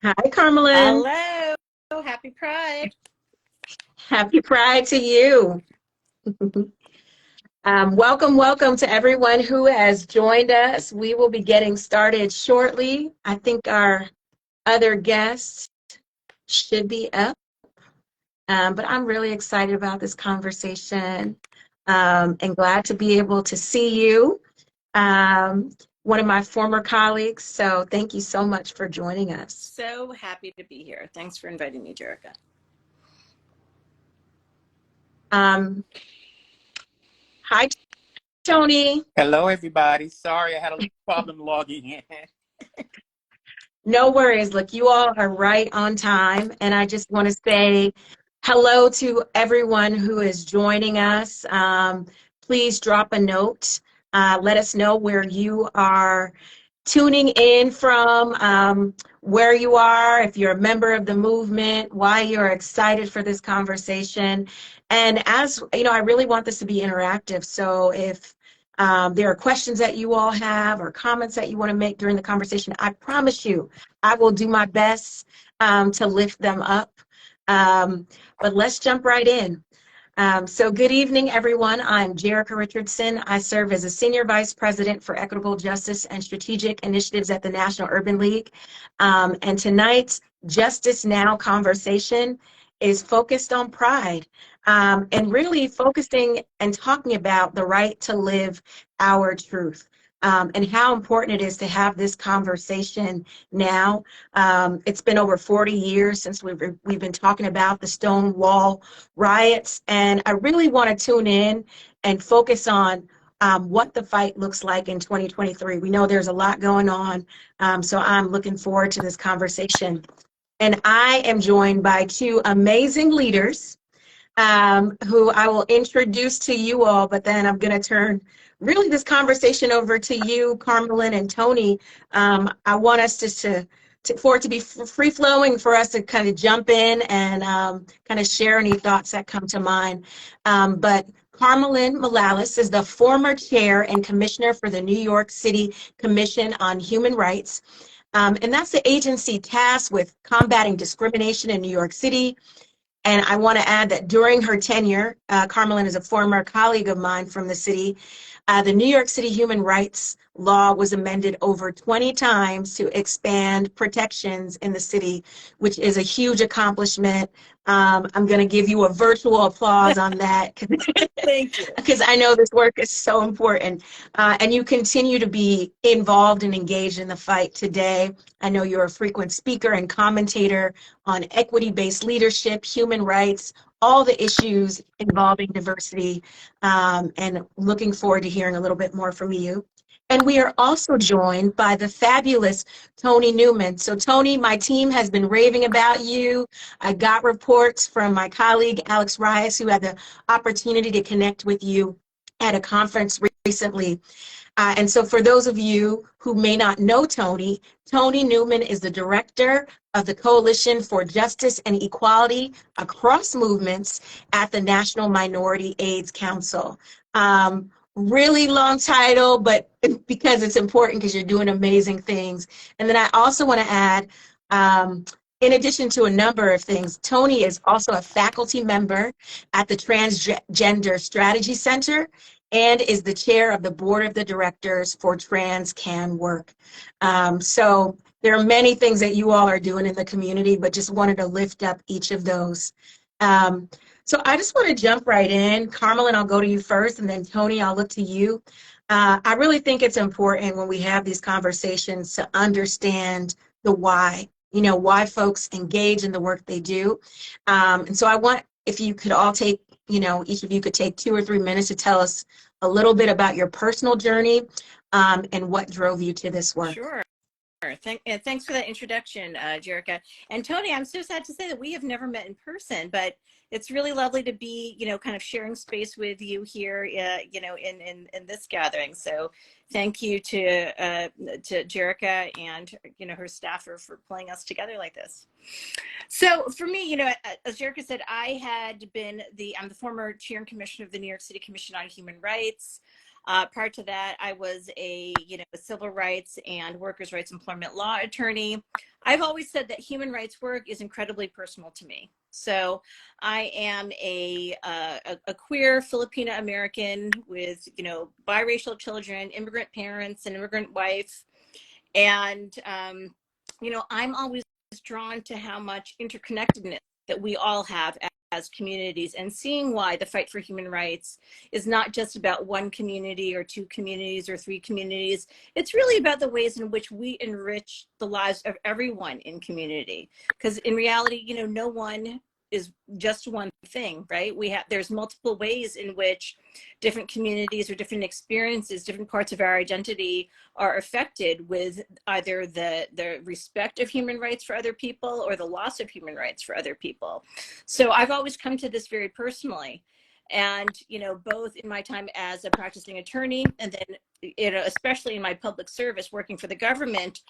Hi, Carmelyn. Hello, happy Pride. Happy Pride to you. Welcome to everyone who has joined us. We will be getting started shortly. I think our other guests should be up, but I'm really excited about this conversation and glad to be able to see you, um, one of my former colleagues. So thank you so much for joining us. So happy to be here. Thanks for inviting me, Jerica. Um, Hi, Tony. Hello, everybody. Sorry, I had a little problem logging in. No worries. Look, you all are right on time. And I just want to say hello to everyone who is joining us. Please drop a note. Let us know where you are tuning in from, where you are, if you're a member of the movement, why you're excited for this conversation. And as you know, I really want this to be interactive. So if there are questions that you all have or comments that you want to make during the conversation, I promise you, I will do my best to lift them up. But let's jump right in. So good evening, everyone. I'm Jerica Richardson. I serve as a Senior Vice President for Equitable Justice and Strategic Initiatives at the National Urban League. And tonight's Justice Now conversation is focused on pride, and really focusing and talking about the right to live our truth. And how important it is to have this conversation now. It's been over 40 years since we've been talking about the Stonewall riots, and I really want to tune in and focus on what the fight looks like in 2023. We know there's a lot going on, so I'm looking forward to this conversation. And I am joined by two amazing leaders who I will introduce to you all, but then I'm going to turn really this conversation over to you, Carmelyn and Tony. I want us for it to be free flowing, for us to kind of jump in and kind of share any thoughts that come to mind. But Carmelyn Morales is the former chair and commissioner for the New York City Commission on Human Rights. And that's the agency tasked with combating discrimination in New York City. And I want to add that during her tenure, Carmelyn is a former colleague of mine from the city. The New York City human rights law was amended over 20 times to expand protections in the city, which is a huge accomplishment. I'm going to give you a virtual applause on that. Thank you. Because I know this work is so important. And you continue to be involved and engaged in the fight today. I know you're a frequent speaker and commentator on equity-based leadership, human rights, all the issues involving diversity, and looking forward to hearing a little bit more from you. And we are also joined by the fabulous Tony Newman. So Tony, my team has been raving about you. I got reports from my colleague, Alex Rias, who had the opportunity to connect with you at a conference recently. And so for those of you who may not know Tony, Tony Newman is the director of the Coalition for Justice and Equality Across Movements at the National Minority AIDS Council. Really long title, but because it's important, because you're doing amazing things. And then I also want to add, in addition to a number of things, Tony is also a faculty member at the Transgender Strategy Center and is the chair of the board of the directors for Trans Can Work. So there are many things that you all are doing in the community, but just wanted to lift up each of those. So I just want to jump right in. Carmelyn, I'll go to you first, and then Tony, I'll look to you. I really think it's important when we have these conversations to understand the why, why folks engage in the work they do. And so I want, if you could all take, each of you could take 2 or 3 minutes to tell us a little bit about your personal journey and what drove you to this work. Sure. Thanks for that introduction, Jerica. And Tony, I'm so sad to say that we have never met in person, but it's really lovely to be, kind of sharing space with you here, in this gathering. So thank you to Jerica and, her staff for pulling us together like this. So for me, as Jerica said, I'm the former chair and commissioner of the New York City Commission on Human Rights. Prior to that, I was a civil rights and workers' rights employment law attorney. I've always said that human rights work is incredibly personal to me. So I am a queer Filipino American with, you know, biracial children, immigrant parents, an immigrant wife. And, you know, I'm always drawn to how much interconnectedness that we all have as communities, and seeing why the fight for human rights is not just about one community or two communities or three communities. It's really about the ways in which we enrich the lives of everyone in community. Because in reality, you know, no one is just one thing, right? There's multiple ways in which different communities or different experiences, different parts of our identity are affected with either the respect of human rights for other people or the loss of human rights for other people. So I've always come to this very personally. And, you know, both in my time as a practicing attorney and then, you know, especially in my public service working for the government,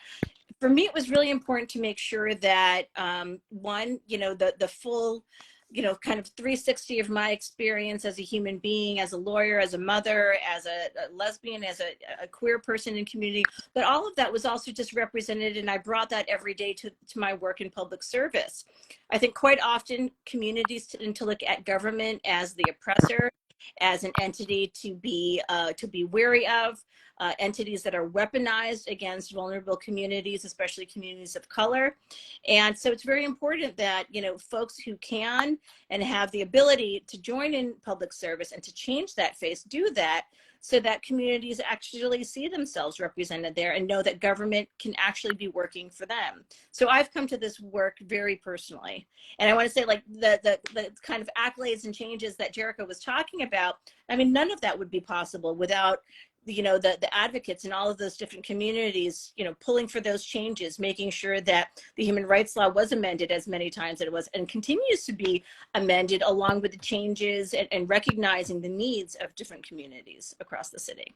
for me, it was really important to make sure that one, you know, the full, you know, kind of 360 of my experience as a human being, as a lawyer, as a mother, as a lesbian, as a queer person in community, but all of that was also just represented, and I brought that every day to my work in public service. I think quite often communities tend to look at government as the oppressor, as an entity to be wary of, entities that are weaponized against vulnerable communities, especially communities of color. And so it's very important that, you know, folks who can and have the ability to join in public service and to change that face do that, so that communities actually see themselves represented there and know that government can actually be working for them. So I've come to this work very personally. And I want to say, like, the kind of accolades and changes that Jerica was talking about, I mean, none of that would be possible without, you know, the advocates in all of those different communities, you know, pulling for those changes, making sure that the human rights law was amended as many times as it was and continues to be amended, along with the changes and recognizing the needs of different communities across the city.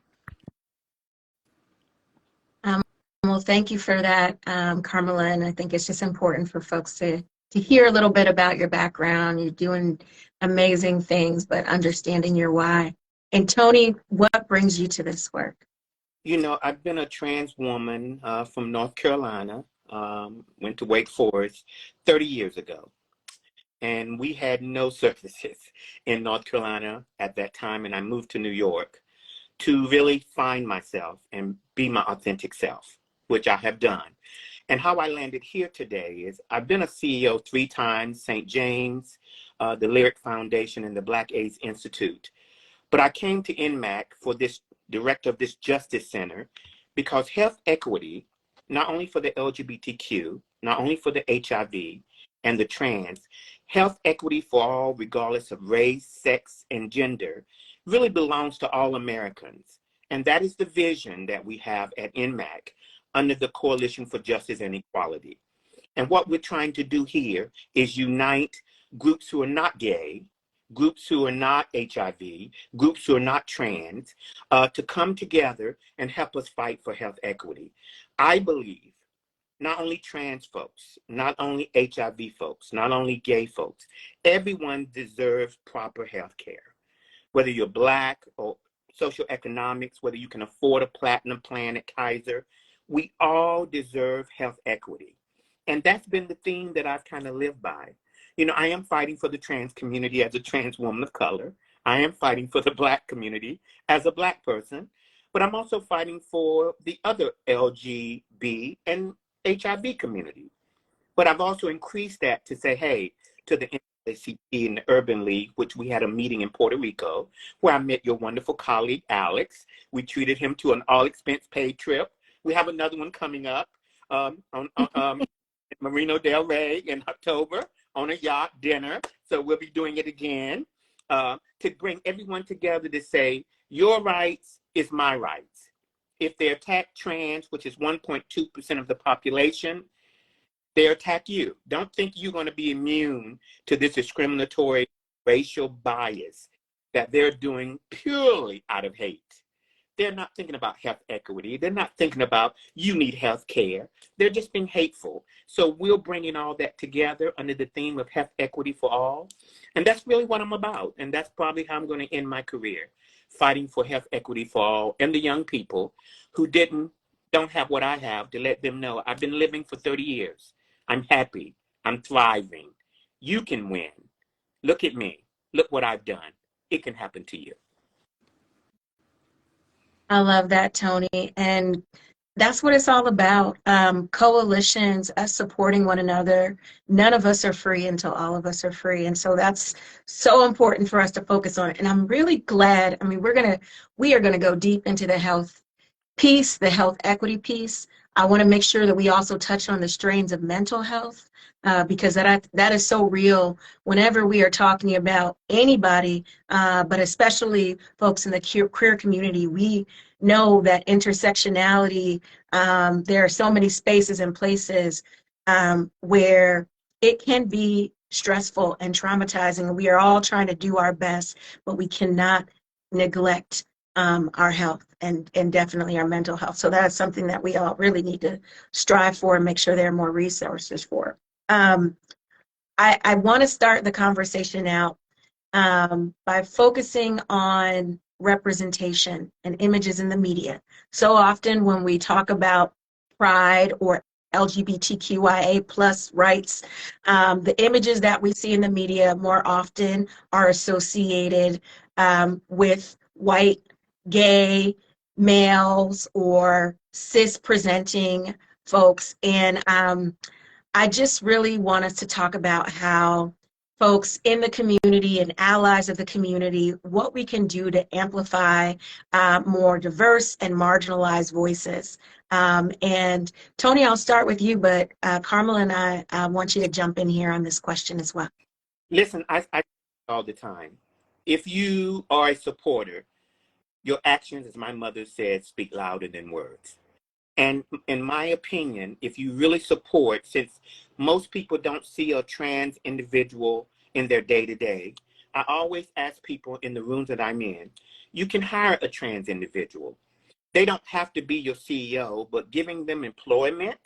Well, thank you for that, Carmela. And I think it's just important for folks to hear a little bit about your background. You're doing amazing things, but understanding your why. And Tony, what brings you to this work? You know, I've been a trans woman from North Carolina, went to Wake Forest 30 years ago. And we had no services in North Carolina at that time. And I moved to New York to really find myself and be my authentic self, which I have done. And how I landed here today is I've been a CEO 3 times, St. James, the Lyric Foundation, and the Black AIDS Institute. But I came to NMAC for this director of this Justice Center because health equity, not only for the LGBTQ, not only for the HIV and the trans, health equity for all, regardless of race, sex, and gender, really belongs to all Americans. And that is the vision that we have at NMAC under the Coalition for Justice and Equality. And what we're trying to do here is unite groups who are not gay, groups who are not HIV, groups who are not trans, to come together and help us fight for health equity. I believe not only trans folks, not only HIV folks, not only gay folks, everyone deserves proper health care. Whether you're Black or socioeconomics, whether you can afford a platinum plan at Kaiser, we all deserve health equity. And that's been the theme that I've kind of lived by. You know, I am fighting for the trans community as a trans woman of color. I am fighting for the Black community as a Black person, but I'm also fighting for the other LGB and HIV community. But I've also increased that to say, hey, to the NAACP and the Urban League, which we had a meeting in Puerto Rico, where I met your wonderful colleague, Alex. We treated him to an all-expense paid trip. We have another one coming up on Marino Del Rey in October on a yacht dinner. So we'll be doing it again to bring everyone together to say, your rights is my rights. If they attack trans, which is 1.2% of the population, they attack you. Don't think you're going to be immune to this discriminatory racial bias that they're doing purely out of hate. They're not thinking about health equity. They're not thinking about you need health care. They're just being hateful. So we're bringing all that together under the theme of health equity for all. And that's really what I'm about. And that's probably how I'm going to end my career, fighting for health equity for all and the young people who don't have what I have, to let them know I've been living for 30 years. I'm happy. I'm thriving. You can win. Look at me. Look what I've done. It can happen to you. I love that, Tony. And that's what it's all about. Coalitions, us supporting one another. None of us are free until all of us are free. And so that's so important for us to focus on. And I'm really glad. I mean, we are gonna go deep into the health piece, the health equity piece. I want to make sure that we also touch on the strains of mental health, because that is so real whenever we are talking about anybody, but especially folks in the queer community. We know that intersectionality, there are so many spaces and places where it can be stressful and traumatizing. We are all trying to do our best, but we cannot neglect our health and definitely our mental health. So that's something that we all really need to strive for and make sure there are more resources for. I want to start the conversation out by focusing on representation and images in the media. So often when we talk about pride or LGBTQIA plus rights, the images that we see in the media more often are associated with white, gay males or cis presenting folks. And I just really want us to talk about how folks in the community and allies of the community, what we can do to amplify more diverse and marginalized voices. And Tony, I'll start with you, but Carmel and I want you to jump in here on this question as well. Listen, I all the time. If you are a supporter, your actions, as my mother said, speak louder than words. And in my opinion, if you really support, since most people don't see a trans individual in their day-to-day, I always ask people in the rooms that I'm in, you can hire a trans individual. They don't have to be your CEO, but giving them employment,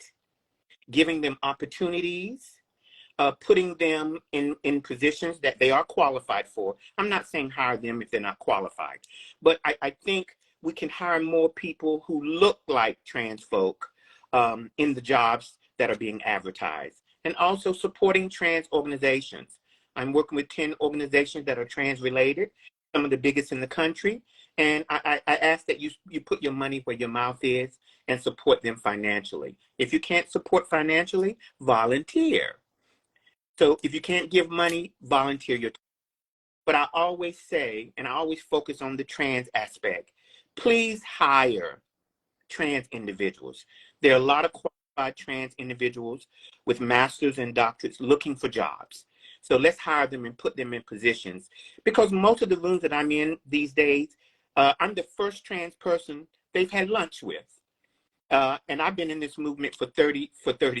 giving them opportunities, putting them in positions that they are qualified for. I'm not saying hire them if they're not qualified, but I think we can hire more people who look like trans folk in the jobs that are being advertised, and also supporting trans organizations. I'm working with 10 organizations that are trans related, some of the biggest in the country. And I ask that you put your money where your mouth is and support them financially. If you can't support financially, volunteer. So if you can't give money, volunteer your time. But I always say, and I always focus on the trans aspect, please hire trans individuals. There are a lot of qualified trans individuals with masters and doctorates looking for jobs. So let's hire them and put them in positions. Because most of the rooms that I'm in these days, I'm the first trans person they've had lunch with. And I've been in this movement for 30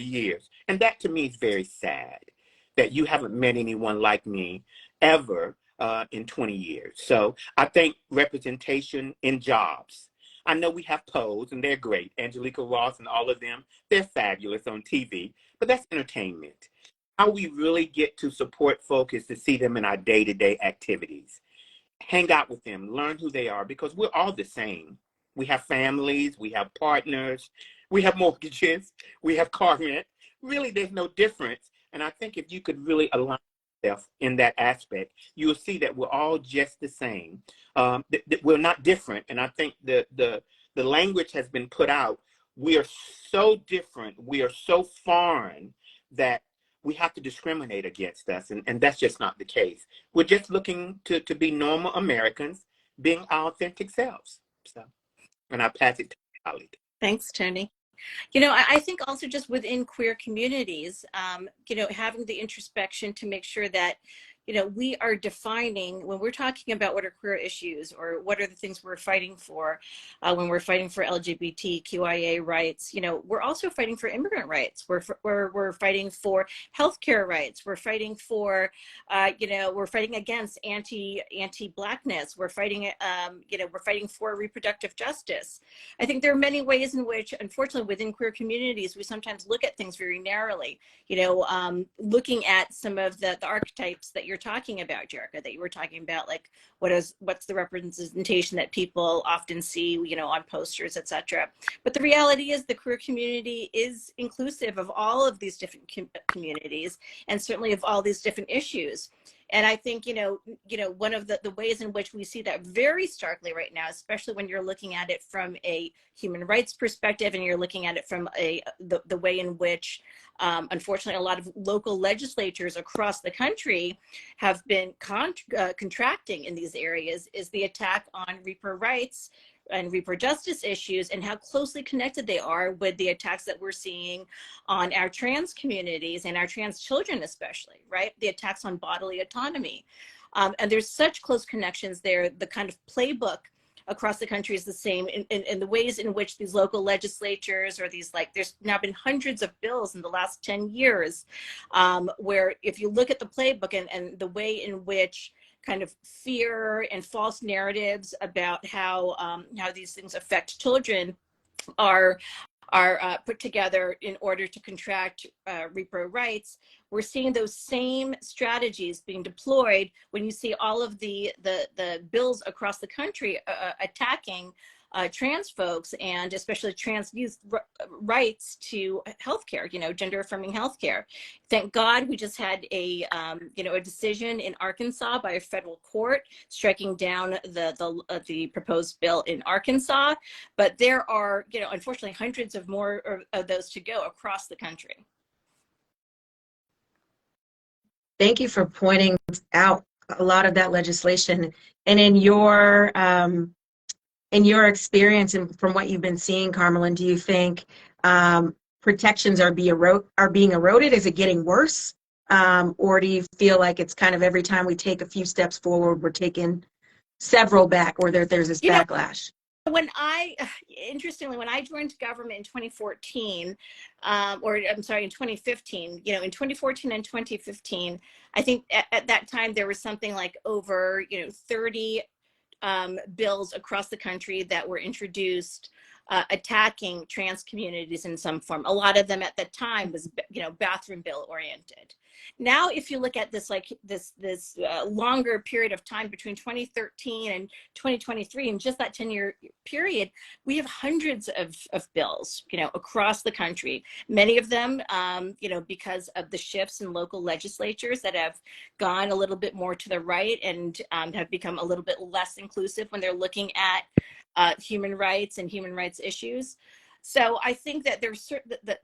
years. And that to me is very sad, that you haven't met anyone like me ever in 20 years. So I think representation in jobs. I know we have Pose and they're great. Angelica Ross and all of them, they're fabulous on TV, but that's entertainment. How we really get to support folks is to see them in our day-to-day activities. Hang out with them, learn who they are, because we're all the same. We have families, we have partners, we have mortgages, we have car rent. Really, there's no difference. And I think if you could really align yourself in that aspect, you will see that we're all just the same. We're not different. And I think the language has been put out. We are so different. We are so foreign that we have to discriminate against us. And that's just not the case. We're just looking to be normal Americans, being our authentic selves. So, and I pass it to my colleague. Thanks, Tony. You know, I think also just within queer communities, you know, having the introspection to make sure that, you know, we are defining when we're talking about what are queer issues or what are the things we're fighting for, when we're fighting for LGBTQIA rights, you know, we're also fighting for immigrant rights. We're fighting for healthcare rights. We're fighting for, you know, we're fighting against anti-Blackness. We're fighting, you know, we're fighting for reproductive justice. I think there are many ways in which, unfortunately, within queer communities, we sometimes look at things very narrowly. You know, looking at some of the archetypes that you're you're talking about, Jerica, that you were talking about, like what's the representation that people often see, you know, on posters, etc. But the reality is the queer community is inclusive of all of these different communities, and certainly of all these different issues. And I think, one of the ways in which we see that very starkly right now, especially when you're looking at it from a human rights perspective, and you're looking at it from the way in which, unfortunately, a lot of local legislatures across the country have been contracting in these areas, is the attack on Reaper rights and Reaper justice issues, and how closely connected they are with the attacks that we're seeing on our trans communities and our trans children, especially, right? The attacks on bodily autonomy. And there's such close connections there. The kind of playbook across the country is the same in the ways in which these local legislatures, or these, like, there's now been hundreds of bills in the last 10 years, where if you look at the playbook and the way in which kind of fear and false narratives about how these things affect children are put together in order to contract Reaper rights, we're seeing those same strategies being deployed when you see all of the bills across the country attacking trans folks, and especially trans youth rights to healthcare, gender affirming healthcare. Thank God we just had a decision in Arkansas by a federal court striking down the proposed bill in Arkansas. But there are, unfortunately, hundreds of more of those to go across the country. Thank you for pointing out a lot of that legislation. And in your experience and from what you've been seeing, Carmelyn, do you think protections are being eroded? Is it getting worse? Or do you feel like it's kind of every time we take a few steps forward, we're taking several back, or there's this backlash? Interestingly, when I joined government in 2014, in 2015, in 2014 and 2015, I think at that time there was something like over, 30 bills across the country that were introduced attacking trans communities in some form. A lot of them at the time was, bathroom bill oriented. Now, if you look at this, like this longer period of time between 2013 and 2023, and just that 10-year period, we have hundreds of bills, across the country. Many of them, because of the shifts in local legislatures that have gone a little bit more to the right and have become a little bit less inclusive when they're looking at human rights and human rights issues. So I think that there's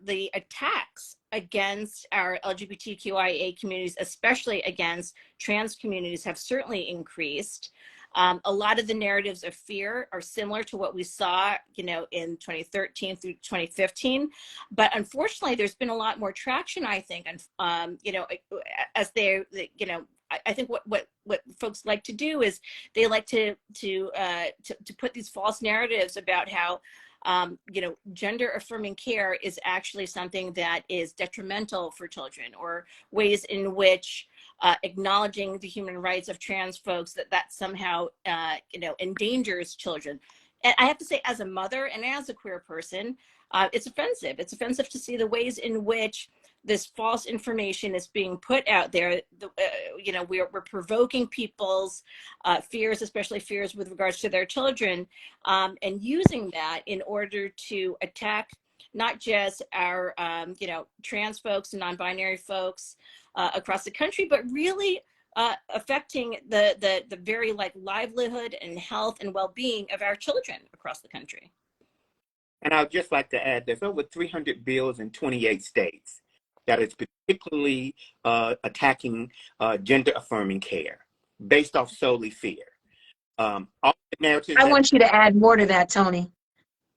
the attacks against our LGBTQIA communities, especially against trans communities, have certainly increased. A lot of the narratives of fear are similar to what we saw, in 2013 through 2015. But unfortunately, there's been a lot more traction, I think, and as I think what folks like to do is they like to put these false narratives about how gender affirming care is actually something that is detrimental for children, or ways in which acknowledging the human rights of trans folks that somehow endangers children. And I have to say, as a mother and as a queer person, it's offensive. It's offensive to see the ways in which this false information is being put out there. We're provoking people's fears, especially fears with regards to their children, and using that in order to attack not just our, trans folks and non-binary folks across the country, but really affecting the very livelihood and health and well-being of our children across the country. And I'd just like to add, there's over 300 bills in 28 states that is particularly attacking gender affirming care based off solely fear. All the narratives I want you to add more to that, Tony.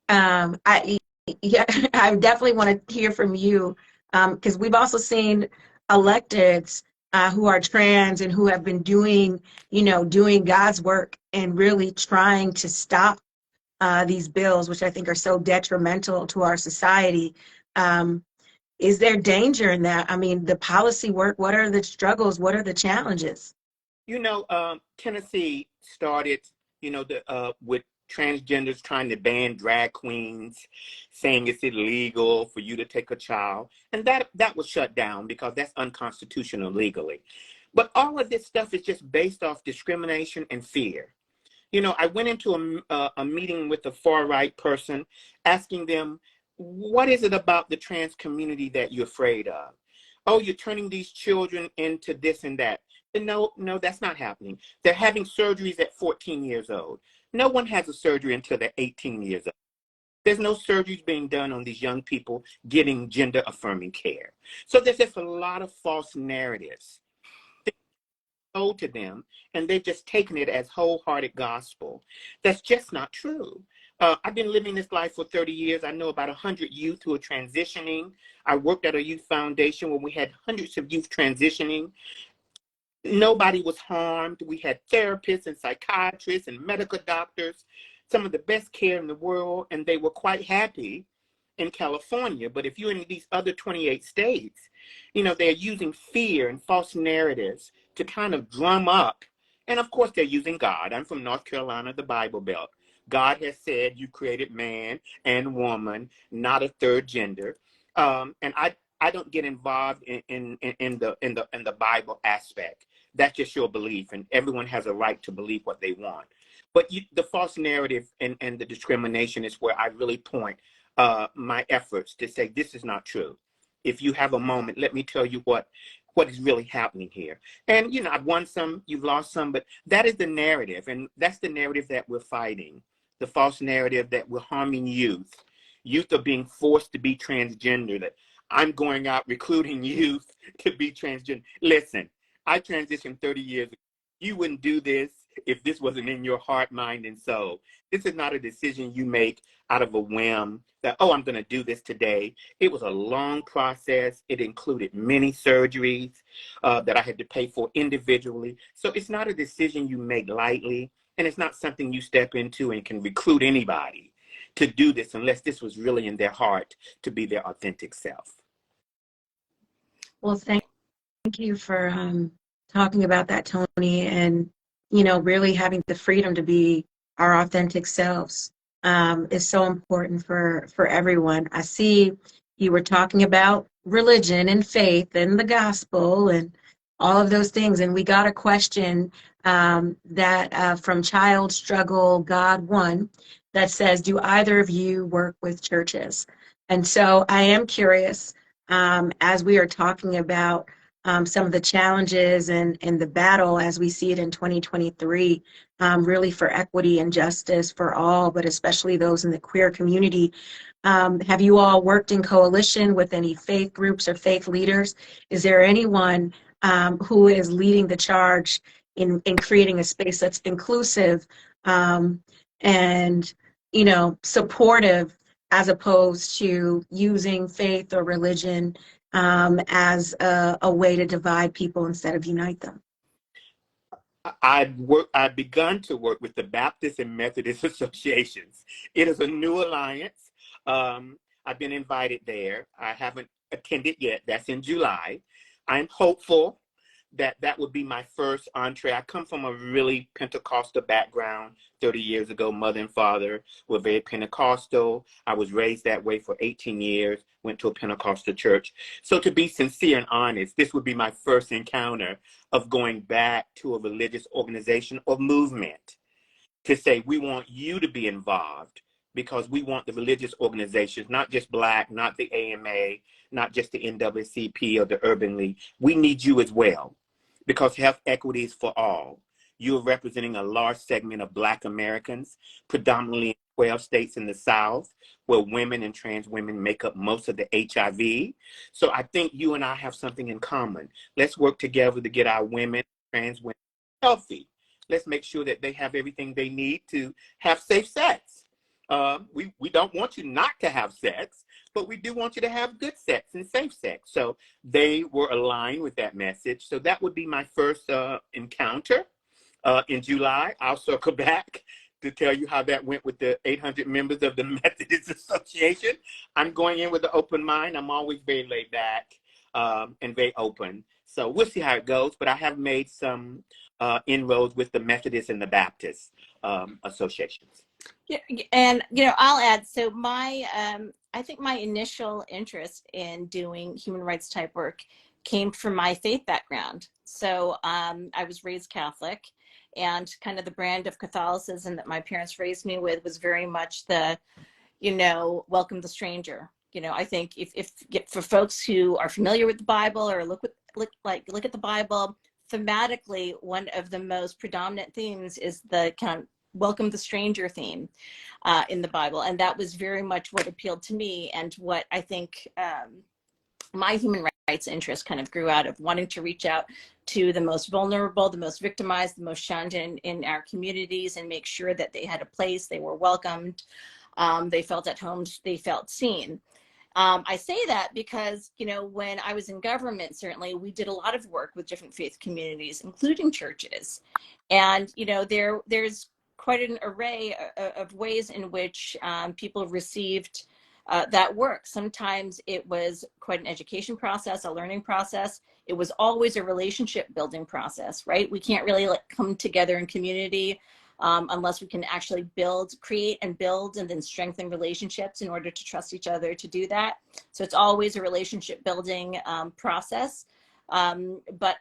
I definitely want to hear from you, because we've also seen electeds who are trans and who have been doing God's work and really trying to stop these bills, which I think are so detrimental to our society. Is there danger in that? I mean, the policy work, what are the struggles? What are the challenges? Tennessee started, with transgenders trying to ban drag queens, saying it's illegal for you to take a child. And that was shut down because that's unconstitutional legally. But all of this stuff is just based off discrimination and fear. You know, I went into a meeting with a far right person asking them, what is it about the trans community that you're afraid of? Oh, you're turning these children into this and that. And no, that's not happening. They're having surgeries at 14 years old. No one has a surgery until they're 18 years old. There's no surgeries being done on these young people getting gender affirming care. So there's just a lot of false narratives told to them, and they've just taken it as wholehearted gospel. That's just not true. I've been living this life for 30 years. I know about 100 youth who are transitioning. I worked at a youth foundation where we had hundreds of youth transitioning. Nobody was harmed. We had therapists and psychiatrists and medical doctors, some of the best care in the world, and they were quite happy in California. But if you're in these other 28 states, you know, they're using fear and false narratives to kind of drum up. And of course, they're using God. I'm from North Carolina, the Bible Belt. God has said you created man and woman, not a third gender. And I don't get involved in the Bible aspect. That's just your belief, and everyone has a right to believe what they want. But the false narrative and the discrimination is where I really point my efforts to say this is not true. If you have a moment, let me tell you what is really happening here. And you know, I've won some, you've lost some, but that is the narrative, and that's the narrative that we're fighting. The false narrative that we're harming youth. Youth are being forced to be transgender. That I'm going out recruiting youth to be transgender. Listen, I transitioned 30 years ago. You wouldn't do this if this wasn't in your heart, mind, and soul. This is not a decision you make out of a whim that, oh, I'm going to do this today. It was a long process. It included many surgeries that I had to pay for individually. So it's not a decision you make lightly, and it's not something you step into and can recruit anybody to do this unless this was really in their heart to be their authentic self. Well, thank you for talking about that, Tony, and you know, really having the freedom to be our authentic selves is so important for everyone. I see you were talking about religion and faith and the gospel and all of those things, and we got a question that from Child Struggle God One that says, "Do either of you work with churches?" And so I am curious, as we are talking about some of the challenges and the battle as we see it in 2023, really for equity and justice for all, but especially those in the queer community. Have you all worked in coalition with any faith groups or faith leaders? Is there anyone who is leading the charge in creating a space that's inclusive and, you know, supportive, as opposed to using faith or religion as a way to divide people instead of unite them? I've begun to work with the Baptist and Methodist associations. It is a new alliance. I've been invited there. I haven't attended yet. That's in July. I'm hopeful that that would be my first entree. I come from a really Pentecostal background. 30 years ago, mother and father were very Pentecostal. I was raised that way for 18 years, went to a Pentecostal church. So to be sincere and honest, this would be my first encounter of going back to a religious organization or movement to say, we want you to be involved because we want the religious organizations, not just Black, not the AMA, not just the NAACP or the Urban League. We need you as well, because health equity is for all. You are representing a large segment of Black Americans, predominantly in 12 states in the South, where women and trans women make up most of the HIV. So I think you and I have something in common. Let's work together to get our women, trans women, healthy. Let's make sure that they have everything they need to have safe sex. We don't want you not to have sex, but we do want you to have good sex and safe sex. So they were aligned with that message. So that would be my first encounter in July. I'll circle back to tell you how that went with the 800 members of the Methodist Association. I'm going in with an open mind. I'm always very laid back and very open. So we'll see how it goes. But I have made some inroads with the Methodist and the Baptist associations. Yeah, and you know, I'll add. So my, I think my initial interest in doing human rights type work came from my faith background. So I was raised Catholic, and kind of the brand of Catholicism that my parents raised me with was very much the, welcome the stranger. I think if for folks who are familiar with the Bible or look at the Bible, thematically, one of the most predominant themes is the kind of welcome the stranger theme in the Bible. And that was very much what appealed to me, and what I think my human rights interest kind of grew out of wanting to reach out to the most vulnerable, the most victimized, the most shunned in our communities, and make sure that they had a place, they were welcomed, they felt at home, they felt seen. I say that because, when I was in government, certainly we did a lot of work with different faith communities, including churches. And, there's quite an array of ways in which people received that work. Sometimes it was quite an education process, a learning process. It was always a relationship building process, right? We can't really come together in community unless we can actually create and build and then strengthen relationships in order to trust each other to do that. So it's always a relationship building process. But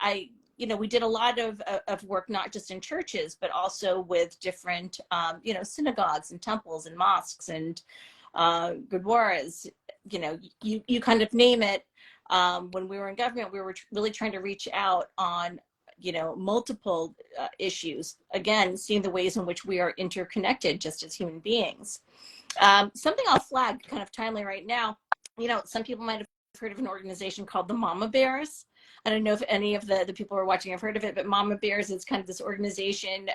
we did a lot of work, not just in churches, but also with different, synagogues and temples and mosques and gurdwaras, you kind of name it. When we were in government, we were really trying to reach out on, multiple issues. Again, seeing the ways in which we are interconnected just as human beings. Something I'll flag kind of timely right now, some people might have heard of an organization called the Mama Bears. I don't know if any of the people who are watching have heard of it, but Mama Bears is kind of this organization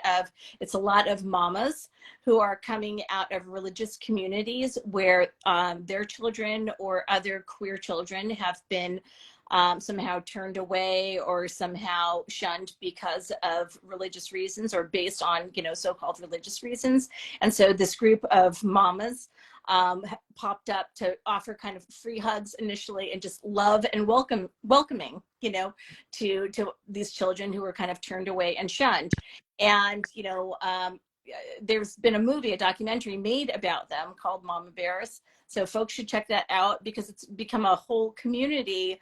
it's a lot of mamas who are coming out of religious communities where their children or other queer children have been somehow turned away or somehow shunned because of religious reasons or based on, so-called religious reasons. And so this group of mamas popped up to offer kind of free hugs initially and just love and welcoming, to these children who were kind of turned away and shunned. And, there's been a documentary made about them called Mama Bears. So folks should check that out because it's become a whole community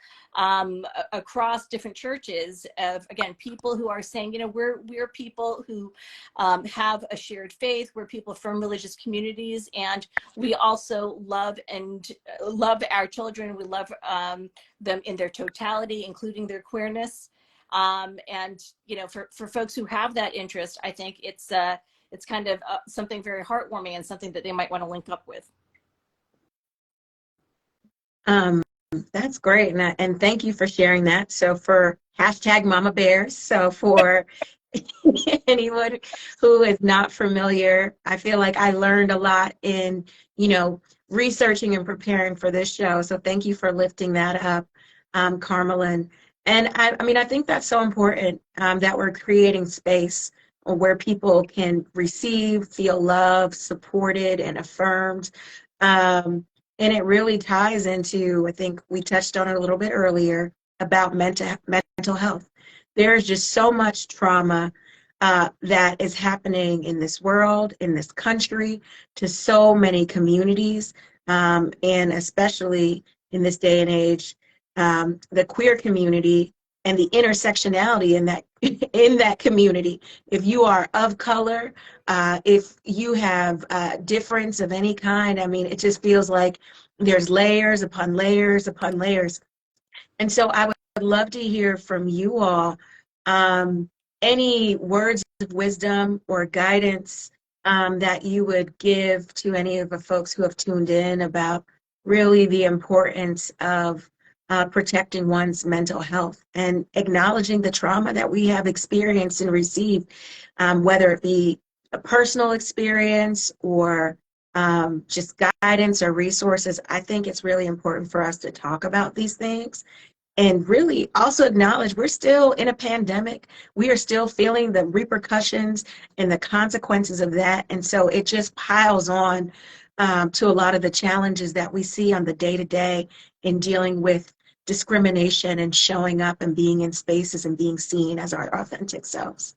across different churches of, again, people who are saying, we're people who have a shared faith. We're people from religious communities, and we also love our children. We love them in their totality, including their queerness. And for folks who have that interest, I think it's kind of something very heartwarming and something that they might want to link up with. That's great. And thank you for sharing that. So for hashtag Mama Bears. So for anyone who is not familiar, I feel like I learned a lot in, researching and preparing for this show. So thank you for lifting that up, Carmelyn. And I think that's so important that we're creating space where people can receive, feel loved, supported, and affirmed. And it really ties into, I think we touched on it a little bit earlier, about mental health. There is just so much trauma that is happening in this world, in this country, to so many communities, and especially in this day and age, the queer community and the intersectionality in that community. If you are of color, if you have difference of any kind, it just feels like there's layers upon layers upon layers. And so I would love to hear from you all any words of wisdom or guidance that you would give to any of the folks who have tuned in about really the importance of protecting one's mental health and acknowledging the trauma that we have experienced and received, whether it be a personal experience or just guidance or resources. I think it's really important for us to talk about these things and really also acknowledge we're still in a pandemic. We are still feeling the repercussions and the consequences of that. And so it just piles on to a lot of the challenges that we see on the day-to-day in dealing with discrimination and showing up and being in spaces and being seen as our authentic selves.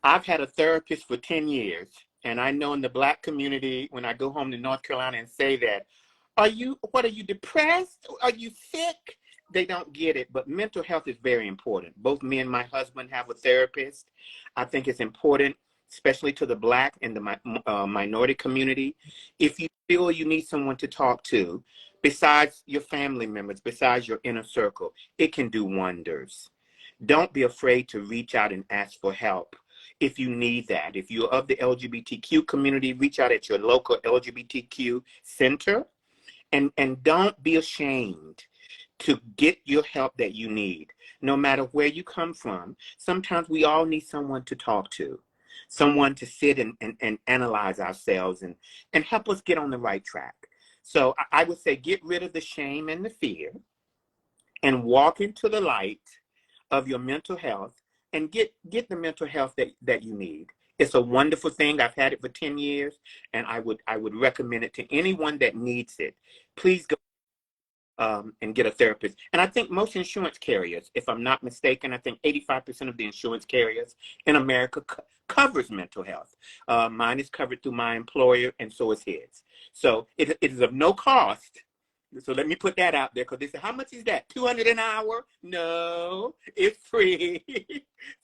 I've had a therapist for 10 years, and I know in the Black community, when I go home to North Carolina and say that, what are you, depressed? Are you sick? they don't get it, but mental health is very important. Both me and my husband have a therapist. I think it's important, especially to the Black and the minority community. If you feel you need someone to talk to, besides your family members, besides your inner circle, it can do wonders. Don't be afraid to reach out and ask for help if you need that. If you're of the LGBTQ community, reach out at your local LGBTQ center, and don't be ashamed to get your help that you need, no matter where you come from. Sometimes we all need someone to talk to, someone to sit and analyze ourselves and help us get on the right track. So I would say get rid of the shame and the fear and walk into the light of your mental health and get the mental health that you need. It's a wonderful thing. I've had it for 10 years, and I would recommend it to anyone that needs it. Please go and get a therapist. And I think most insurance carriers, if I'm not mistaken, I think 85% of the insurance carriers in America covers mental health. Mine is covered through my employer, and so is his. So it is of no cost. So let me put that out there, because they say, how much is that? $200 an hour? No, it's free.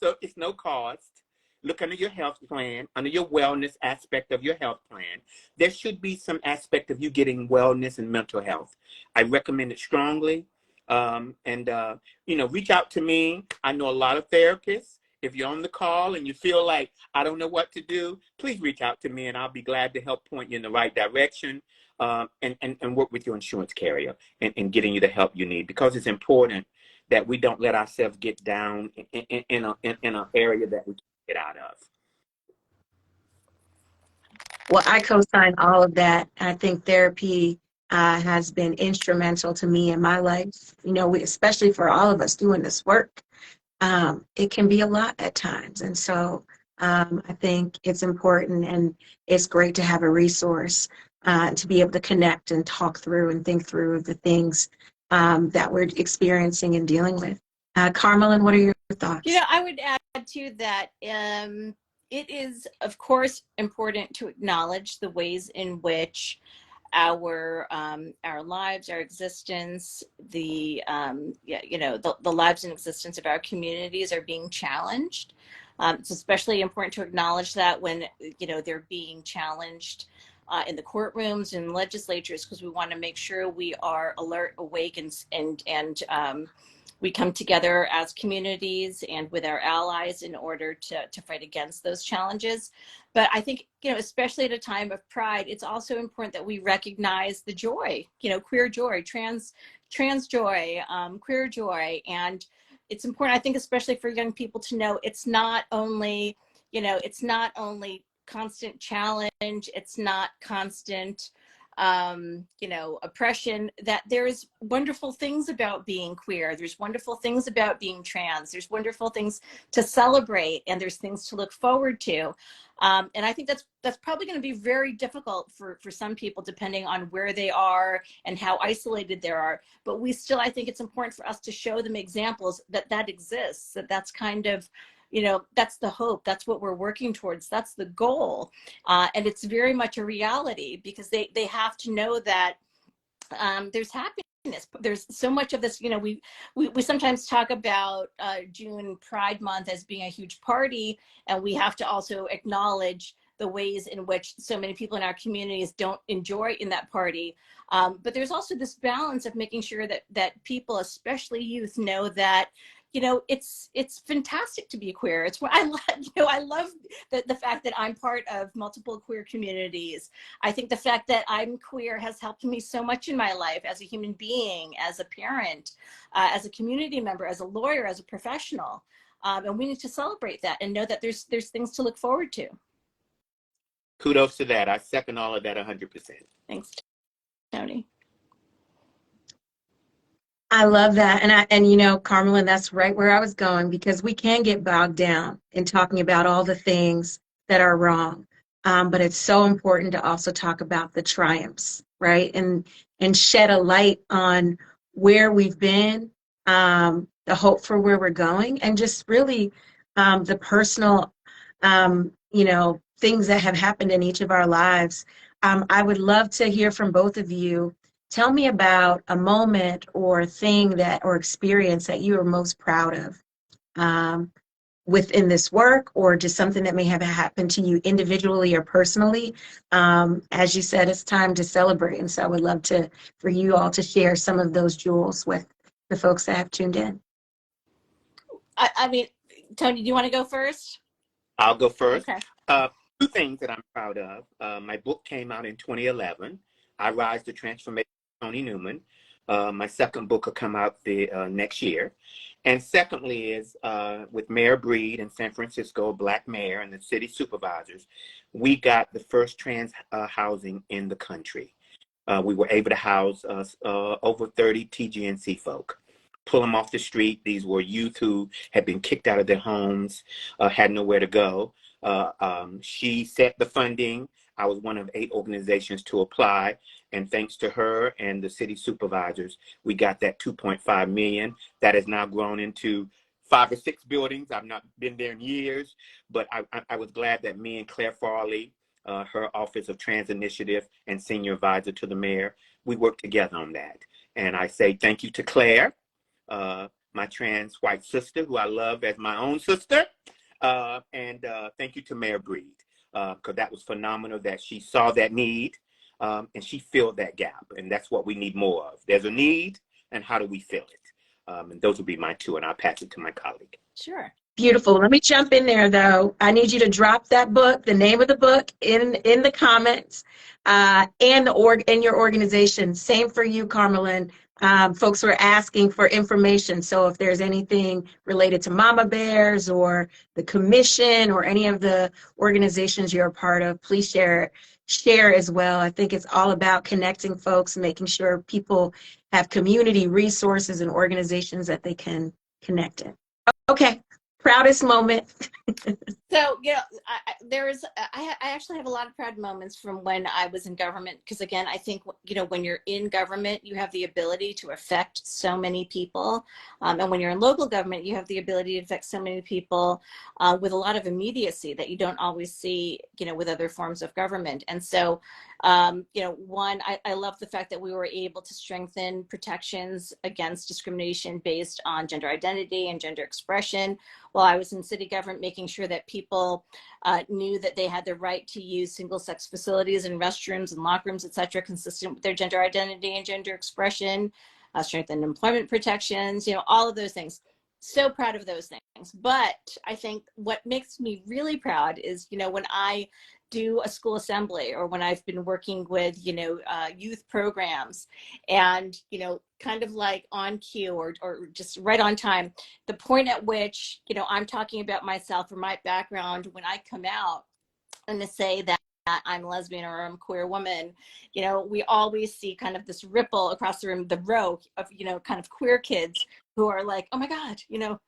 So it's no cost. Look under your health plan, under your wellness aspect of your health plan. There should be some aspect of you getting wellness and mental health. I recommend it strongly. Reach out to me. I know a lot of therapists. If you're on the call and you feel like I don't know what to do, please reach out to me, and I'll be glad to help point you in the right direction, and work with your insurance carrier and getting you the help you need, because it's important that we don't let ourselves get down in an area that we can't get out of. Well, I co-sign all of that. I think therapy has been instrumental to me in my life. You know, especially for all of us doing this work, it can be a lot at times. And so I think it's important, and it's great to have a resource to be able to connect and talk through and think through the things that we're experiencing and dealing with. Carmelyn, what are your thoughts? I would add to that. It is, of course, important to acknowledge the ways in which our lives, our existence, the lives and existence of our communities are being challenged. It's especially important to acknowledge that when they're being challenged in the courtrooms and legislatures, because we want to make sure we are alert, awake, and we come together as communities and with our allies in order to fight against those challenges. But I think, especially at a time of pride, it's also important that we recognize the joy, queer joy, trans joy, queer joy. And it's important, I think, especially for young people to know it's not only constant challenge, it's not constant oppression, that there's wonderful things about being queer. There's wonderful things about being trans. There's wonderful things to celebrate, and there's things to look forward to. And I think that's probably going to be very difficult for some people, depending on where they are and how isolated they are. But I think it's important for us to show them examples that exists, that's kind of, that's the hope. That's what we're working towards. That's the goal. And it's very much a reality, because they have to know that there's happiness. There's so much of this, we sometimes talk about June Pride Month as being a huge party, and we have to also acknowledge the ways in which so many people in our communities don't enjoy in that party. But there's also this balance of making sure that people, especially youth, know that it's fantastic to be queer. It's what I love. I love the fact that I'm part of multiple queer communities. I think the fact that I'm queer has helped me so much in my life as a human being, as a parent, as a community member, as a lawyer, as a professional. And we need to celebrate that and know that there's things to look forward to. Kudos to that. I second all of that 100%. Thanks, Tony. I love that. And Carmelyn, that's right where I was going, because we can get bogged down in talking about all the things that are wrong. But it's so important to also talk about the triumphs, right? And shed a light on where we've been, the hope for where we're going, and just really the personal, things that have happened in each of our lives. I would love to hear from both of you tell me about a moment or thing that or experience that you are most proud of within this work, or just something that may have happened to you individually or personally. As you said, it's time to celebrate, and so I would love for you all to share some of those jewels with the folks that have tuned in. I mean, Tony, do you want to go first? I'll go first. Okay. Two things that I'm proud of. My book came out in 2011. I Rise to Transformation, Tony Newman. My second book will come out the next year. And secondly is with Mayor Breed in San Francisco, Black mayor, and the city supervisors, we got the first trans housing in the country. We were able to house over 30 TGNC folk, pull them off the street. These were youth who had been kicked out of their homes, had nowhere to go. She set the funding. I was one of 8 organizations to apply. And thanks to her and the city supervisors, we got that 2.5 million. That has now grown into 5 or 6 buildings. I've not been there in years, but I was glad that me and Claire Farley, her Office of Trans Initiative and Senior Advisor to the Mayor, we worked together on that. And I say thank you to Claire, my trans white sister, who I love as my own sister. And thank you to Mayor Breed, because that was phenomenal that she saw that need and she filled that gap. And that's what we need more of. There's a need, and how do we fill it? And those would be my two, and I'll pass it to my colleague. Sure. Beautiful. Let me jump in there, though. I need you to drop that book, the name of the book, in the comments, and in your organization. Same for you, Carmelyn. Folks were asking for information. So if there's anything related to Mama Bears or the commission or any of the organizations you're a part of, please share as well. I think it's all about connecting folks, making sure people have community resources and organizations that they can connect in. Okay. Proudest moment. So, you know, I actually have a lot of proud moments from when I was in government, because again, I think, you know, when you're in government, you have the ability to affect so many people. And when you're in local government, you have the ability to affect so many people with a lot of immediacy that you don't always see, you know, with other forms of government. And so, you know, one, I love the fact that we were able to strengthen protections against discrimination based on gender identity and gender expression while I was in city government, making sure that people knew that they had the right to use single-sex facilities and restrooms and locker rooms, et cetera, consistent with their gender identity and gender expression, strengthened employment protections, you know, all of those things. So proud of those things. But I think what makes me really proud is, you know, when I do a school assembly or when I've been working with, you know, youth programs and, you know, kind of like on cue or just right on time, the point at which, you know, I'm talking about myself or my background when I come out and to say that I'm lesbian or I'm a queer woman, you know, we always see kind of this ripple across the room, the row of, you know, kind of queer kids who are like, oh my God, you know,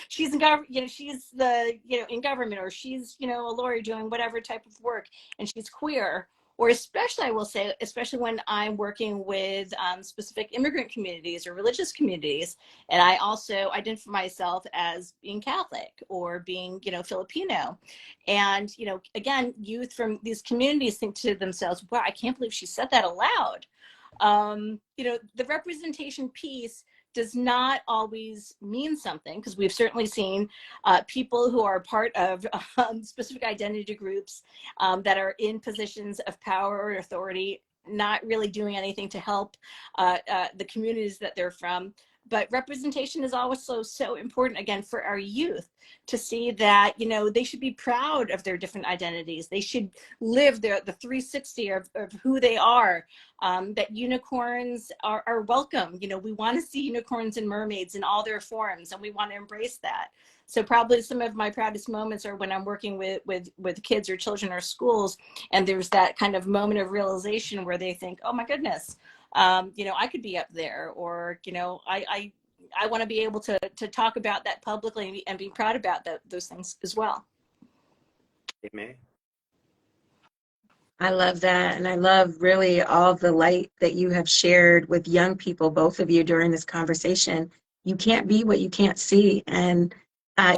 she's in government, you know, she's the, you know, in government, or she's, you know, a lawyer doing whatever type of work, and she's queer. Or especially, I will say, especially when I'm working with specific immigrant communities or religious communities, and I also identify myself as being Catholic or being, you know, Filipino. And, you know, again, youth from these communities think to themselves, wow, I can't believe she said that aloud. You know, the representation piece does not always mean something, because we've certainly seen people who are part of specific identity groups that are in positions of power or authority not really doing anything to help the communities that they're from. But representation is also so important, again, for our youth to see that, you know, they should be proud of their different identities. They should live the 360 of who they are, that unicorns are welcome. You know, we want to see unicorns and mermaids in all their forms, and we want to embrace that. So probably some of my proudest moments are when I'm working with kids or children or schools, and there's that kind of moment of realization where they think, oh my goodness, you know, I could be up there, or, you know, I want to be able to talk about that publicly and be proud about those things as well. Amen. I love that. And I love really all the light that you have shared with young people, both of you, during this conversation. You can't be what you can't see. And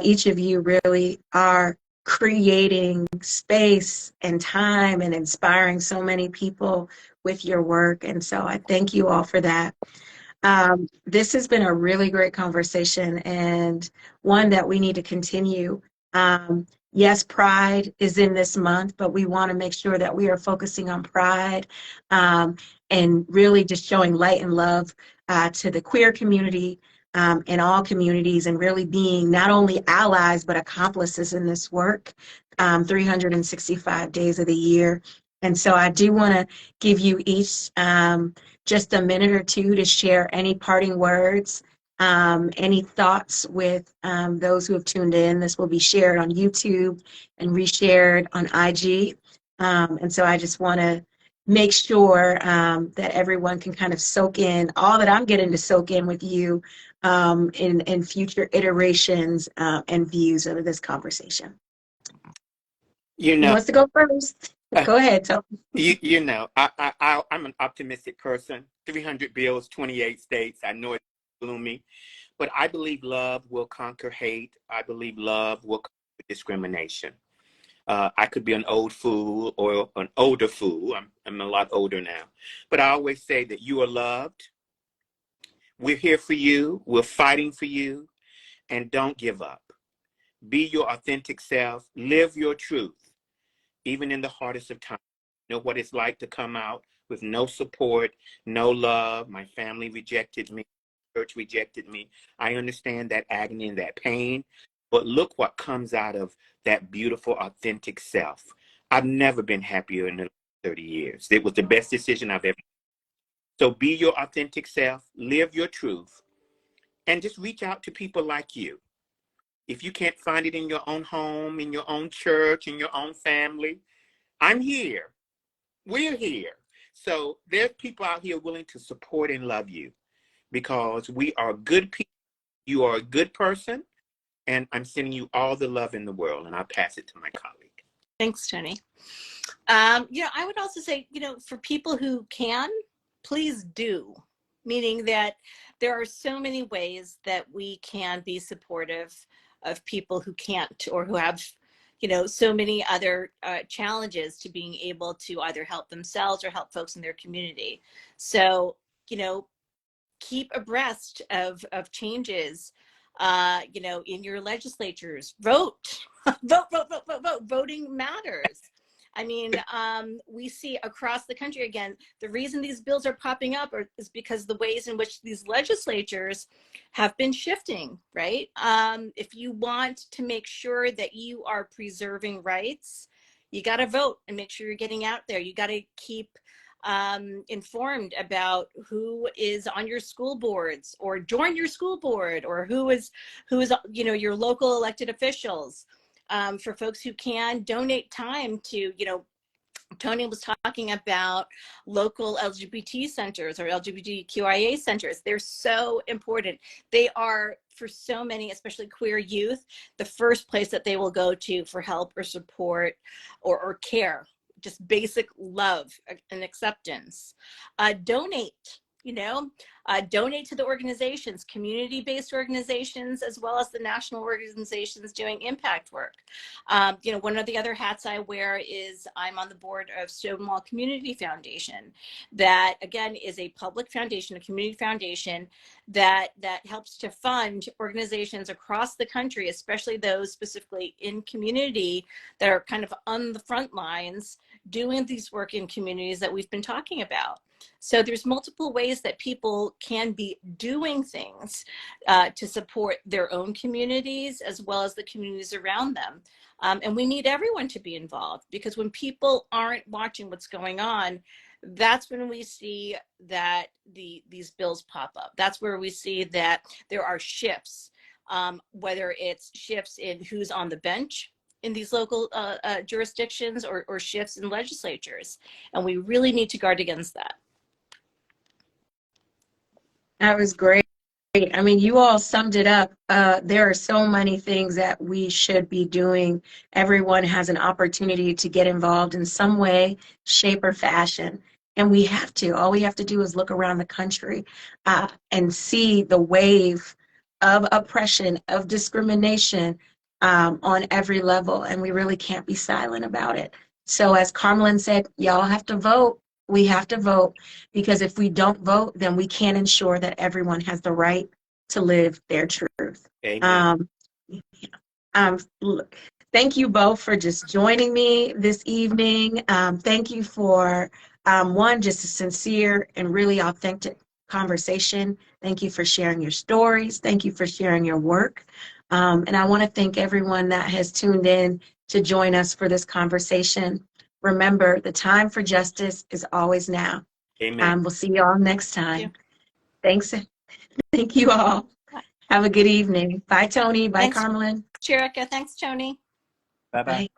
each of you really are creating space and time and inspiring so many people with your work. And so I thank you all for that. This has been a really great conversation and one that we need to continue. Yes, Pride is in this month, but we want to make sure that we are focusing on Pride and really just showing light and love to the queer community in all communities and really being not only allies but accomplices in this work 365 days of the year. And so I do want to give you each just a minute or two to share any parting words, any thoughts with those who have tuned in. This will be shared on YouTube and reshared on IG. And so I just want to make sure that everyone can kind of soak in all that I'm getting to soak in with you in future iterations and views of this conversation. You Who know, wants to go first? Go ahead, Tony. I'm an optimistic person. 300 bills, 28 states. I know it's gloomy, but I believe love will conquer hate. I believe love will conquer discrimination. I could be an old fool or an older fool. I'm a lot older now. But I always say that you are loved. We're here for you. We're fighting for you. And don't give up. Be your authentic self. Live your truth, even in the hardest of times. You know what it's like to come out with no support, no love. My family rejected me. Church rejected me. I understand that agony and that pain. But look what comes out of that beautiful, authentic self. I've never been happier in the 30 years. It was the best decision I've ever made. So be your authentic self, live your truth, and just reach out to people like you. If you can't find it in your own home, in your own church, in your own family, I'm here. We're here. So there's people out here willing to support and love you because we are good people. You are a good person. And I'm sending you all the love in the world. And I'll pass it to my colleague. Thanks, Tony. I would also say, for people who can, please do. Meaning that there are so many ways that we can be supportive of people who can't or who have, so many other challenges to being able to either help themselves or help folks in their community. So, keep abreast of changes, in your legislatures. Vote, vote, vote, vote, vote, vote. Voting matters. I mean, we see across the country, again, the reason these bills are popping up is because the ways in which these legislatures have been shifting, right? If you want to make sure that you are preserving rights, you got to vote and make sure you're getting out there. You got to keep informed about who is on your school boards or join your school board or who is your local elected officials. For folks who can donate time to, Tony was talking about local LGBT centers or LGBTQIA centers. They're so important. They are, for so many, especially queer youth, the first place that they will go to for help or support or care, just basic love and acceptance. Donate. Donate to the organizations, community-based organizations, as well as the national organizations doing impact work. One of the other hats I wear is I'm on the board of Stonewall Community Foundation. That, again, is a public foundation, a community foundation that helps to fund organizations across the country, especially those specifically in community that are kind of on the front lines doing these work in communities that we've been talking about. So there's multiple ways that people can be doing things to support their own communities as well as the communities around them. And we need everyone to be involved, because when people aren't watching what's going on, that's when we see that these bills pop up. That's where we see that there are shifts, whether it's shifts in who's on the bench in these local jurisdictions or shifts in legislatures. And we really need to guard against that. That was great. I mean, you all summed it up. There are so many things that we should be doing. Everyone has an opportunity to get involved in some way, shape, or fashion. And we have to. All we have to do is look around the country and see the wave of oppression, of discrimination on every level. And we really can't be silent about it. So as Carmelyn said, y'all have to vote. We have to vote, because if we don't vote, then we can't ensure that everyone has the right to live their truth. Amen. Um, look, thank you both for just joining me this evening. Thank you for just a sincere and really authentic conversation. Thank you for sharing your stories. Thank you for sharing your work. And I want to thank everyone that has tuned in to join us for this conversation. Remember, the time for justice is always now. Amen. We'll see you all next Thank you. time. Thanks. Thank you all. Have a good evening. Bye, Tony. Bye, Thanks, Carmelyn. Jerica. Thanks, Tony. Bye bye. Bye.